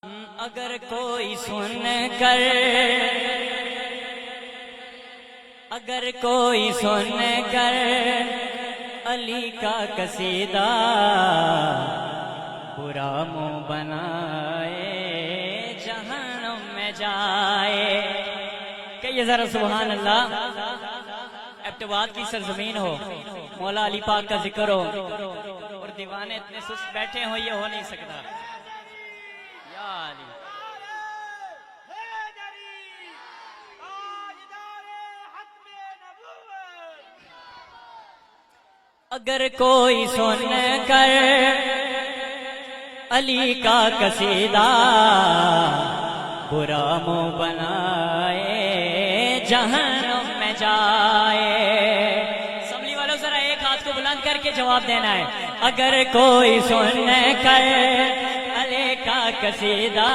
اگر کوئی سن کر علی کا قصیدہ برا منہ بنائے جہنم میں جائے. کہیے ذرا سبحان اللہ. ابتباد کی سرزمین ہو، مولا علی پاک کا ذکر ہو اور دیوانے اتنے سست بیٹھے ہو، یہ ہو نہیں سکتا. یا علی اگر کوئی سن کر علی کا قصیدہ برا منہ بنائے جہنم میں جائے. اسمبلی والوں ذرا ایک ہاتھ کو بلند کر کے جواب دینا ہے. اگر کوئی سن کر علی کا قصیدہ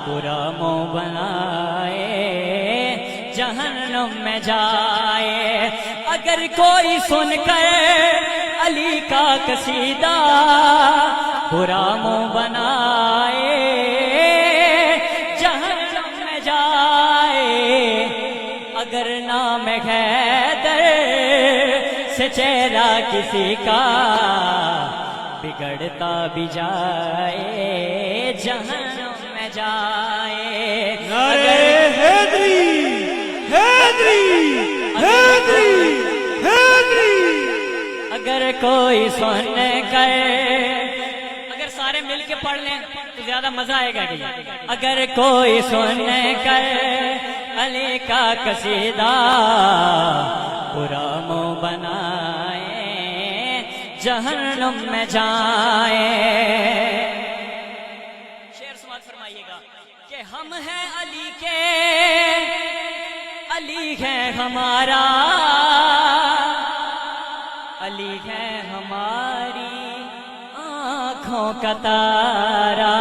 برا منہ بنائے جہنم میں جائے. اگر کوئی سن کر علی کا قصیدہ برا منہ بنائے جہنم میں جائے. اگر نام حیدر سے چہرہ کسی کا بگڑتا بھی جائے جہنم میں جائے. نعرہ حیدری حیدری حیدری حیدری. اگر کوئی سن کر، اگر سارے مل کے پڑھ لیں تو زیادہ مزہ آئے گا. اگر کوئی سن کر علی کا قصیدہ برا منہ بنائے جہنم میں جائے. شعر سماعت فرمائیے گا کہ ہم ہیں علی کے، علی ہے ہمارا، علی ہے ہماری آنکھوں کا تارا.